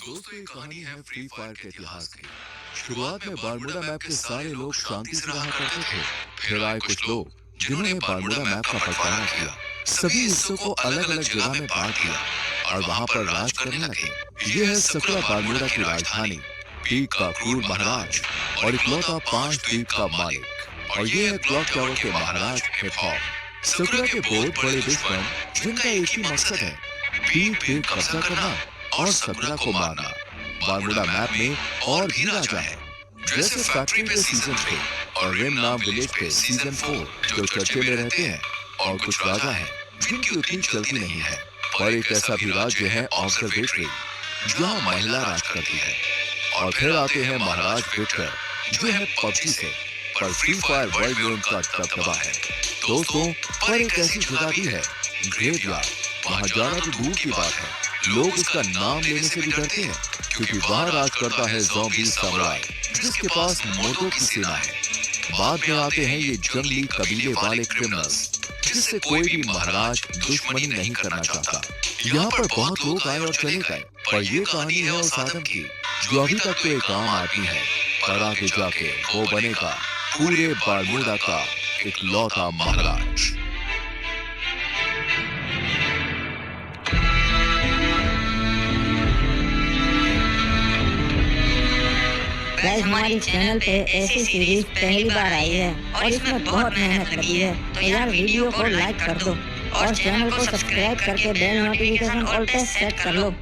दोस्तों ये कहानी है फ्री फायर के इतिहास की। शुरुआत में बारमूडा मैप के सारे लोग शांति से रहा करते थे। फिर आए कुछ लोग जिन्होंने बारमूडा मैप का बंटवारा किया, सभी हिस्सों को अलग अलग जगह में बांट दिया और वहां पर राज करने लगे। ये है सकुरा बारमूडा की राजधानी, पीक का क्रूर महाराज और इकलौता 5 द्वीप का मालिक। और ये है क्लॉक टावर के महाराज हिप हॉप। सकुरा के बहुत बड़े दुश्मन जिनका एक ही मकसद है, पीक पे कब्जा करना और सकुरा को मारना। बारमूडा मैप में और भी राजा है, जैसे फैक्ट्री पे सीजन 3 और रिम नाम विलेज पे सीजन 4 जो चर्चे में रहते हैं। और कुछ राजा हैं जिनकी उतनी चलती नहीं है। और एक ऐसा भी राज्य है ऑब्जर्वेटरी, जहाँ महिला राज करती है। और फिर आते हैं महाराज विक्टर, जो है पबजी से, पर फ्री फायर वर्ल्ड में उनका दबदबा है। दोस्तों, पर एक ऐसी जगह भी है, ग्रेवयार्ड। वहाँ जाना तो दूर की बात है, लोग उसका नाम लेने से भी डरते हैं, क्योंकि वहाँ राज करता है ज़ॉम्बी समुराई, जिसके पास मोटो की सेना है। बाद में आते हैं ये जंगली कबीले वाले क्रिमिनल्स, जिससे कोई भी महाराज दुश्मनी नहीं करना चाहता। यहाँ पर बहुत लोग आए और चले गए, पर ये कहानी है उस आदम की जो अभी तक तो एक आम आदमी है, पर आगे जाके वो बनेगा पूरे बारमूडा का इकलौता महाराज। गाइस, हमारी चैनल पे ऐसी सीरीज पहली बार आई है और इसमें बहुत मेहनत लगी है, तो यार वीडियो को लाइक कर दो और चैनल को सब्सक्राइब करके बेल नोटिफिकेशन ऑल पे सेट कर लो।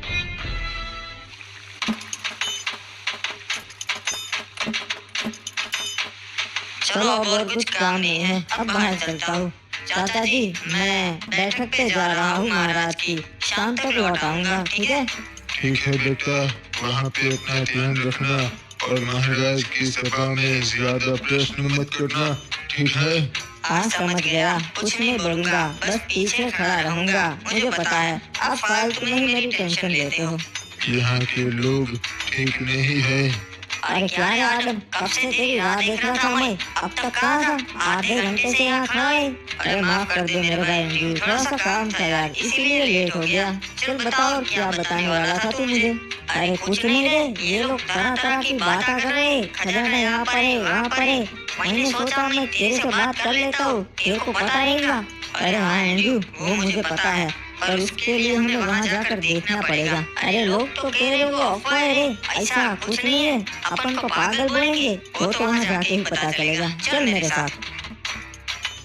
चलो, अब और कुछ काम नहीं है, अब बाहर चलता हूँ। चाचा जी, मैं बैठक पे जा रहा हूँ महाराज की, शाम तक लौट आऊंगा, ठीक है? ठीक है बेटा, वहाँ पे अपना ध्यान रखना और महाराज की सभा में ज्यादा प्रश्न मत करना, ठीक है? हाँ, समझ गया, कुछ नहीं बोलूंगा, बस पीछे खड़ा रहूंगा। मुझे पता है आप फालतू में ही मेरी टेंशन लेते हो। यहाँ के लोग ठीक नहीं है। अरे क्या रे आदम, कब से तेरी राह देख रहा था मैं, अब तक कहाँ था? आधे घंटे से यहाँ खड़ा है। अरे माफ कर दे मेरे भाई अंजू, थोड़ा सा काम था यार, इसीलिए लेट हो गया। चल बताओ, क्या बताने वाला था तू मुझे? अरे कुछ नहीं रे, ये लोग तरह तरह की बातें कर रहे, खजाना यहाँ पर है, वहाँ पर है। मैंने सोचा मैं तेरे से बात कर लेता हूँ, तेरे को पता रहेगा। अरे हाँ अंजू, वो मुझे पता है, पर उसके लिए हमें वहाँ जाकर देखना पड़ेगा। अरे लोग तो कह रहे वो अफवाह है रे, ऐसा कुछ नहीं है, अपन को पागल बोलेंगे, वो तो वहाँ जाके ही पता चलेगा। चल मेरे साथ।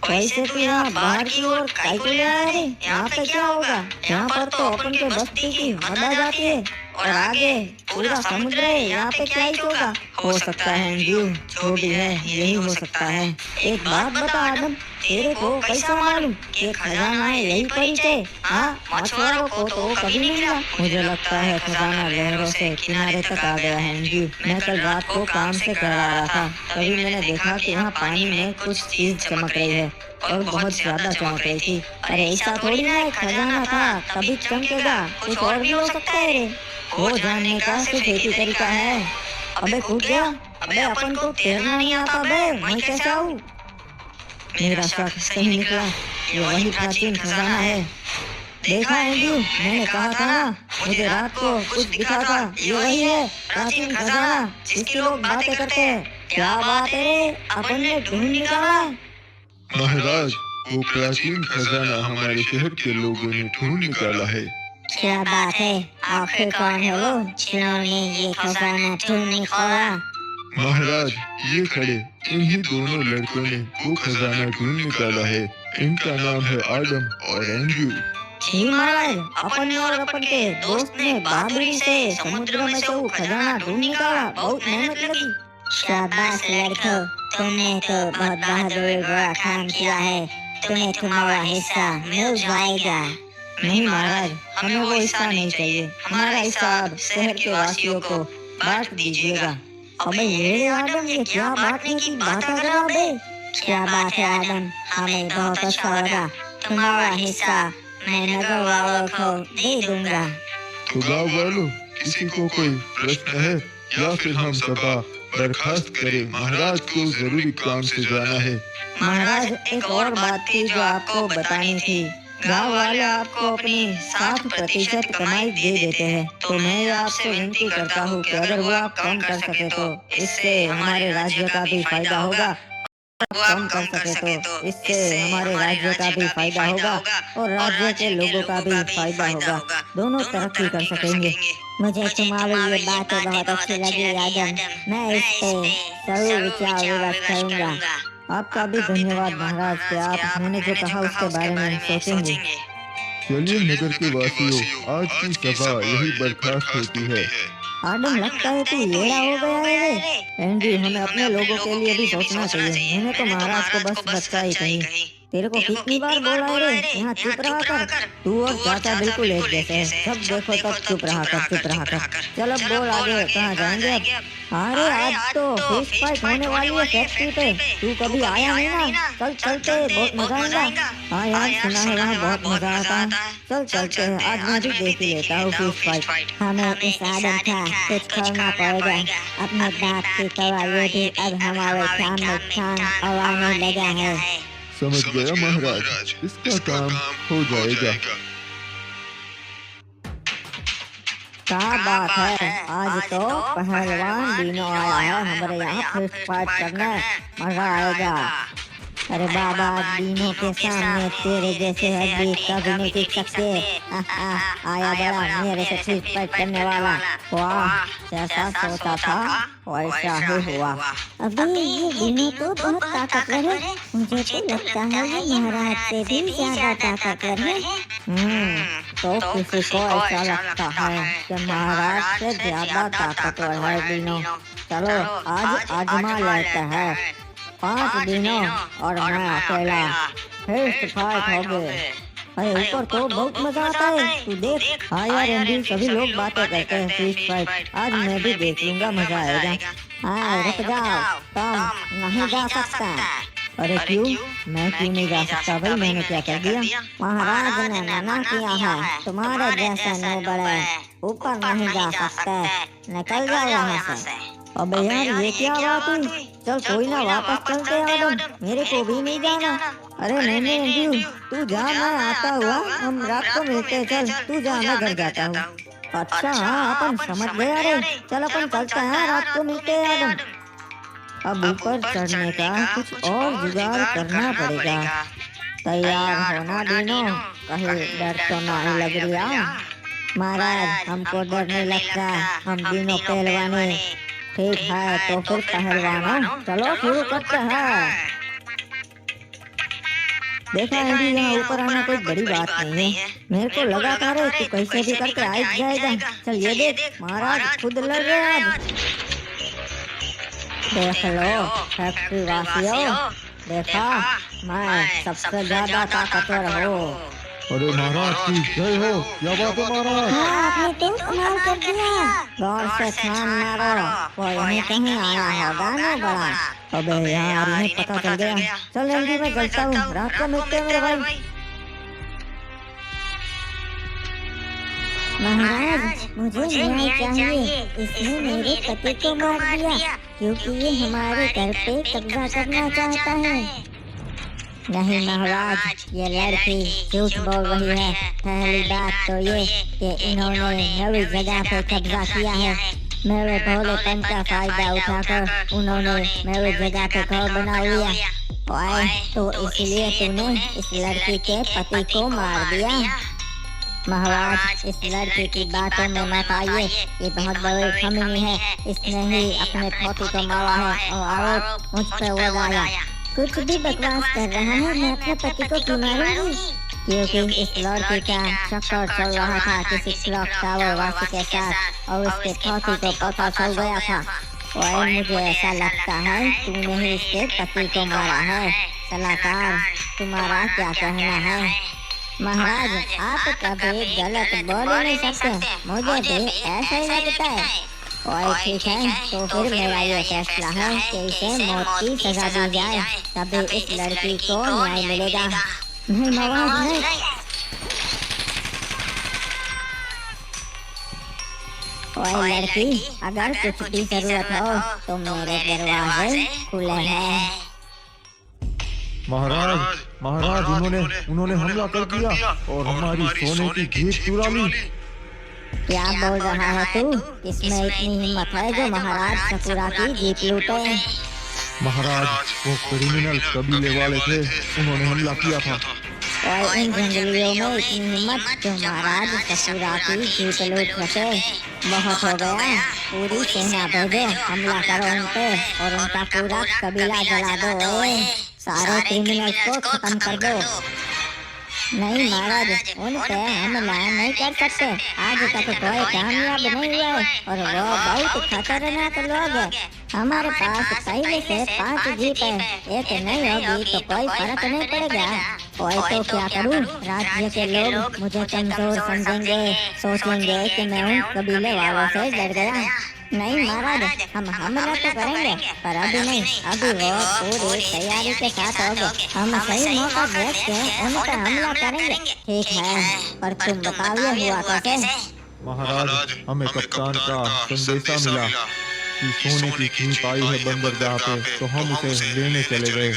वैसे तो यहाँ बाहर की ओर काहे को ले आया रे? यहाँ पे क्या होगा? यहाँ पर तो अपन के बस्ती की हद आ जाती है और आगे पूरा समुद्र है, यहाँ पे क्या ही होगा? हो सकता है अंजू, जो भी है यही हो सकता है। एक बात बता आदम, तेरे को कैसा मालूम कि खजाना है यही परिचय? हाँ, मछुआरों को तो कभी नहीं मिला। मुझे लगता है खजाना लहरों से किनारे तक आ गया है अंजू। मैं कल रात को काम से घर आ रहा था, तभी मैंने देखा कि यहाँ पानी में कुछ चीज चमक रही है और बहुत ज्यादा चमक रही थी। अरे ऐसा थोड़ी ना है, खजाना था तभी चमकेगा, कुछ और भी हो सकता है रे। वो जानने का सिर्फ एक ही तरीका है। अबे कूद गया, अबे अपन को तैरना नहीं आता बे, मैं कैसे आऊँ? मेरा शक सही निकला, ये वही प्राचीन खजाना है। देखा अंजू, मैंने कहा था ना, मुझे रात को कुछ दिखा था, ये वही है प्राचीन खजाना जिसकी लोग बातें करते हैं। क्या बात है रे, अपन ने ढूंढ निकाला। महाराज, वो प्राचीन खजाना हमारे शहर के लोगों ने ढूंढ निकाला है। क्या बात है, आखिर कौन है वो जिन्होंने ये खजाना ढूंढ निकाला? महाराज, ये खड़े इन्हीं दोनों लड़कों ने वो खजाना ढूंढ निकाला है। इनका नाम है आदम और एंड्रू। जी महाराज, अपन और अपन के दोस्त ने बहादुरी से समुद्र में से वो खजाना ढूंढ निकाला, बहुत मेहनत लगी। शाबाश लड़कों, तुमने तो बहुत बहादुरी का काम किया है, तुम्हें तुम्हारा हिस्सा मिल जाएगा। नहीं महाराज, हमें वो हिस्सा नहीं चाहिए, हमारा हिस्सा अब शहर के वासियों को बांट दीजिएगा। अबे ये आदम, ये क्या बांटने की बात कर रहा है? क्या बात है आदम, हमें बहुत अच्छा लगा, तुम्हारा हिस्सा मैं नगर वालों को दे दूंगा। तो गाँव वालों, किसी को कोई प्रश्न है या फिर हम सभा बर्खास्त करें? महाराज को जरूरी काम से जाना है। महाराज, एक और बात थी जो आपको बतानी थी। गाँव वाले आपको अपनी 60% कमाई दे देते हैं, तो मैं आपसे विनती करता हूँ कि अगर वो आप कम कर सके तो इससे हमारे राज्य का भी फायदा होगा। कम कर सके तो इससे हमारे राज्य का भी फायदा होगा और राज्य के लोगों का भी फायदा होगा, दोनों तरक्की कर सकेंगे। मुझे तुम्हारी ये बातें बहुत अच्छी लगी आदम, मैं इस पे जरूर विचार विमर्श करूंगा। आपका भी धन्यवाद महाराज कि आप मैंने जो कहा उसके बारे में सोचेंगे। चलिए नगर के वासियों, आज की सभा यही बर्खास्त होती है। आदम, लगता है तू लेड़ा हो गया है रे। एंडी, हमें अपने लोगों के लिए भी सोचना चाहिए। मैंने तो महाराज को बस बच्चा ही कही। तेरे को कितनी बार बोला है रे, यहाँ चुप रहा कर। तू और चाचा बिल्कुल एक जैसे हैं, जब देखो तब चुप रहा कर। चल अब बोल आगे, कहाँ जाएंगे अब? अरे आज तो फिश फाइट होने वाली है फैक्ट्री पे, तू कभी आया नहीं ना? चल चलते, बहुत मजा आएगा। हाँ यार, सुना है वहाँ बहुत मजा आता है। चल चलते हैं, आज मैं भी देख ही लेता हूँ फिश फाइट। हमें इस आदम का कुछ करना पड़ेगा। अपने बाप की कवाली भी अब हमारे सामने छान और आने लगा है। समझ गया महाराज, इसका काम हो जाएगा। क्या बात है, आज तो पहलवान डीनो आया है हमारे यहाँ फिश फाइट करने, मजा आएगा। अरे बाबा, डीनो के सामने तेरे जैसे हड्डी कभी नहीं टिक सकते। आया बड़ा मेरे से फिश फाइट करने वाला। वाह, जैसा सोचा था वैसा ही हुआ। अबे ये डीनो तो बहुत ताकतवर है, मुझे तो लगता है ये महाराज से भी ज्यादा ताकतवर है। तो किसी को ऐसा लगता है कि महाराज से ज्यादा ताकतवर है डीनो। चलो आज आजमा लेते हैं। 5 दिनों और मैं अकेला, फिर फाइट हो गए। अरे ऊपर तो बहुत मजा आता है, तू देख। हाँ यार एंडी, सभी लोग बातें करते हैं फिश फाइट, आज मैं भी देख लूंगा, मजा आएगा। हाँ रुक जाओ, तुम नहीं जा सकता। अरे क्यों? मैं क्यों नहीं जा सकता भाई, मैंने क्या कर दिया? महाराज ने मना किया है, तुम्हारे जैसे नो बड़े ऊपर नहीं जा सकते, निकल जाओ यहाँ से। अबे यार, ये क्या बात हुई? चल कोई ना, वापस चलते आदम, मेरे को भी नहीं जाना। अरे नहीं एंड्रयू, तू जा, मैं आता हुआ, हम रात को मिलते हैं। चल तू जा, मैं घर जाता हूँ। अच्छा हाँ, अपन समझ गए। अरे चल अपन चलते हैं, रात को मिलते हैं आदम। अब ऊपर चढ़ने का कुछ और जुगाड़ करना पड़ेगा। तैयार होना डीनो, कहीं डर तो नहीं लग रहा? महाराज, हमको डर नहीं लगता, हम डीनो पहलवानी। ठीक है तो फिर पहलवानों, चलो शुरू करते हैं। देखा एंडी, यहाँ ऊपर आना कोई बड़ी बात नहीं है। मेरे को लगा था रे तू कैसे भी करके आ जाएगा। चल ये देख, महाराज खुद लड़ रहे आज। देख लो फैक्ट्री वासियों, देखा मैं सबसे ज्यादा ताकतवर हूँ। अरे महाराज की जय हो, क्या बात है महाराज? हाँ, आपने तो कमाल कर दिया। गौर से छान मारो, वो यहीं कहीं आया होगा ना बड़ा। अबे यार, इन्हें पता चल गया। चल जल्दी मैं चलता हूँ, रात को मिलते हैं मेरे भाई। महाराज, मुझे न्याय चाहिए। इसने मेरे पति को मार दिया क्योंकि ये हमारे घर पे कब्जा करना चाहता है। नहीं महाराज, ये लड़की झूठ बोल रही है। पहली बात तो ये कि इन्होंने नई जगह पे कब्जा किया है। मेरे भोलेपन का फायदा उठाकर उन्होंने मेरी जगह पे घर बना लिया। ओए, तो इसलिए तूने इस लड़की के पति को मार दिया। महाराज, इस लड़की की बातों में मत आइए, ये बहुत बड़ी खमीनी है। इसने ही अपने पति को मारा है और आरोप मुझ पर लगाया। कुछ भी बकवास कर रहा है, मैं अपने पति को क्यों मारूंगी? क्योंकि इस लड़की का चक्कर चल रहा था किसी क्लॉक टावर वासी के साथ और उसके पति को पता चल गया था। और मुझे ऐसा लगता है तूने ही इसके पति को मारा है। सलाहकार, तुम्हारा क्या कहना है? महाराज, आप कभी गलत बोल नहीं सकते, मुझे भी ऐसा ही लगता है। और ठीक है, तो फिर मेरा ये फैसला है कि इसे मौत की सजा दी जाए, तभी इस लड़की को न्याय मिलेगा। नहीं महाराज, नहीं। और लड़की, अगर कुछ भी जरूरत हो तो मेरे दरवाजे खुले हैं। महाराज महाराज उन्होंने हमला कर दिया और हमारी सोने की जीप चुरा ली। क्या बोल रहा है तू? किसमें इतनी हिम्मत है जो महाराज सकुरा की जीप लूटे? महाराज वो क्रिमिनल कबीले वाले थे, उन्होंने हमला किया था। और इन जंगलियों में इतनी हिम्मत जो महाराज सकुरा की जीप लूट सके? बहुत हो गया, पूरी सेना भेजो, हमला करो उन पे और उनका पूरा कबीला जला दो। ओए, सारे क्रिमिनल्स को खत्म कर दो। नहीं महाराज, उन पे हमला नहीं कर सकते। आज तक कोई कामयाब नहीं हुआ और वो बहुत खतरनाक लोग हैं। हमारे पास पहले से 5 जीप है, एक नहीं होगी तो कोई फर्क नहीं पड़ेगा। और तो क्या करूं? राज्य के लोग मुझे कमजोर समझेंगे, सोचेंगे कि मैं उन कबीले वालों से डर गया। नहीं महाराज, हम हमला तो करेंगे पर अभी नहीं, अभी वो पूरी तैयारी के साथ होंगे। हम सही मौका देख के उन पर हमला करेंगे। ठीक है, पर तुम बताओ ये हुआ कैसे? महाराज हमें कप्तान का संदेशा मिला कि सोने की जीप आई है बंदरगाह पे, तो हम उसे लेने चले गए।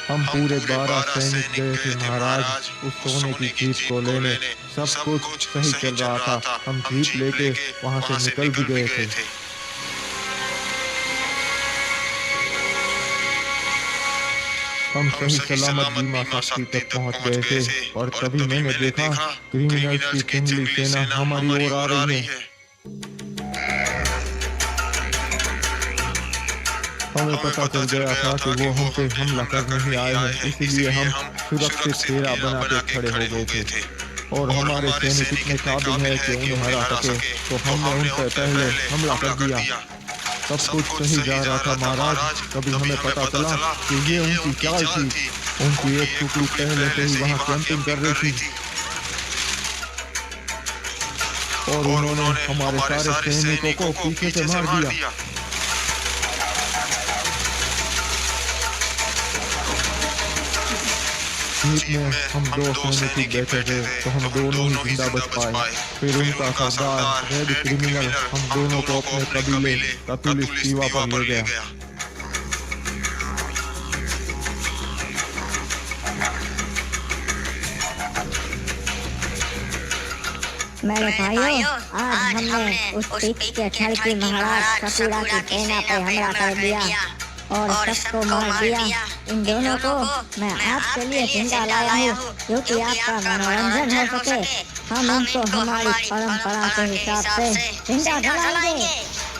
हम पूरे 12 सैनिक गए थे महाराज उस सोने की जीप को लेने। सब कुछ सही चल रहा था, हम जीप लेके वहाँ से निकल भी गए थे। हम सही सलामत बीमा साक्षी तक पहुँच गए थे और तभी मैंने देखा क्रिमिनल्स की जंगली सेना हमारी ओर आ रही है। हमें पता चल गया था कि वो हम पे हमला करने ही आए हैं, इसलिए हम सुरक्षित घेरा बना के खड़े हो गए थे। और हमारे सैनिक इतने काबिल है कि उन्हें हरा सके, तो हमने उन पर पहले हमला कर दिया। सब कुछ सही जा रहा था महाराज, तभी हमें पता चला कि ये उनकी चाल थी। उनकी एक टुकड़ी पहले से ही वहाँ कैंपिंग कर रही थी और उन्होंने हमारे सारे सैनिकों को पीछे से मार दिया। जीप में हम 2 सैनिक बैठे थे, तो हम दोनों ही जिंदा बच पाए। फिर उनका सरदार रेड क्रिमिनल हम दोनों को अपने कबीले का पुलिस सीमा पर ले गया। मेरे भाइयों, आज हमने उस पीठ के छल की महाराज सकुरा की सेना पे हमला कर दिया और सबको मार दिया। इन दोनों को मैं आपके लिए जिंदा लाया हूँ, क्योंकि आपका मनोरंजन हो सके। हम उनको हमारी परंपरा के हिसाब से जिंदा जलाएंगे।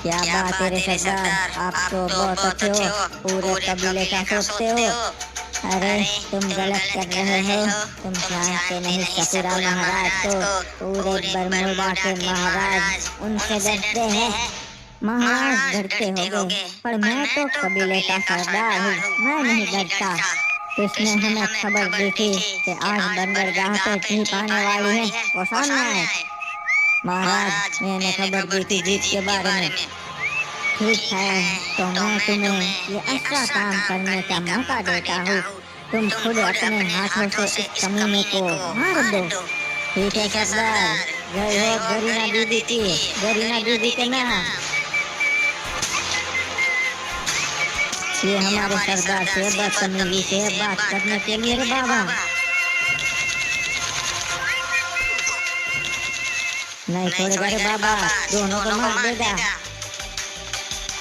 क्या बात है रे सरदार, आप तो बहुत अच्छे हो, पूरे कबीले का सोचते हो। अरे तुम गलत कर रहे हो, तुम जानते नहीं सकुरा महाराज को पूरे बरमूडा के महाराज उनसे डरते हैं। महाराज डरते होंगे, पर मैं तो कबीले का सरदार हूँ, मैं नहीं डरता। किसने हमें खबर दी थी कि आज बंदरगाह पे जीप आने वाली है? वो सामने आए। महाराज, मैंने खबर दी थी जीप के बारे में। ठीक है, तो मैं तुम्हें ये अच्छा काम करने का मौका देता हूँ। तुम खुद अपने हाथों से इस कमीने को मार दो। ठीक है सरदार, जय हो गरीना दीदी की, गरीना दीदी के नाम। ये हमारे सरदार से बदतमीजी से बात करने के लिए रे बाबा। नहीं छोड़ेगा रे बाबा, दोनों को मार देगा।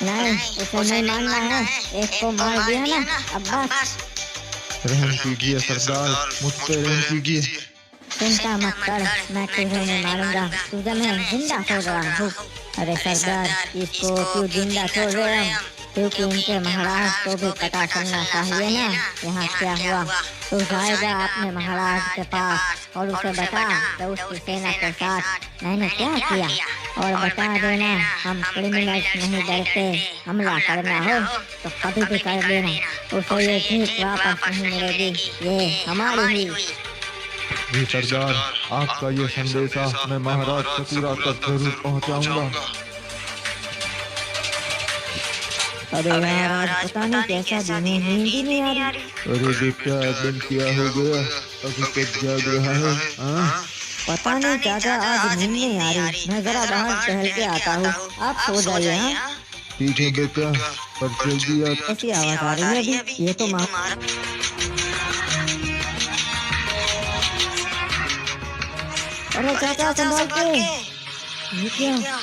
नहीं, उसे नहीं मारना है, एक को मार दिया ना, अब बस। रहम कीजिए सरदार, मुझ पे रहम कीजिए। चिंता मत कर, मैं तुझे नहीं मारूंगा, तुझे मैं जिंदा छोड़ रहा हूँ। अरे सरदार, इसको क्यों जिंदा छोड़ रहे हैं? क्योंकि इनके महाराज को भी पता चलना चाहिए ना यहाँ क्या हुआ। तू जाएगा अपने महाराज के पास और उसे बता कि उसकी सेना के साथ मैंने क्या किया, और बता देना हम क्रिमिनल्स नहीं डरते, हमला करना हो तो कभी भी कर देना, उसे ये जीत वापस नहीं मिलेगी, ये हमारी ही। जी सरदार, आपका ये संदेशा मैं महाराज सकुरा तक जरूर पहुँचाऊंगा। अरे यार, आज पता नहीं कैसा दिन है, नींद ही नहीं आ रही। अरे बेटा, दिन क्या हो गया, अभी तक जाग रहा है? पता नहीं चाचा, आज नींद नहीं आ रही, मैं जरा बाहर टहल के आता हूँ, आप सो जाइए। हाँ ठीक है बेटा, पर जल्दी आ। ऐसी आवाज आ रही है अभी, ये तो माँ। अरे चाचा संभाल के, ये क्या?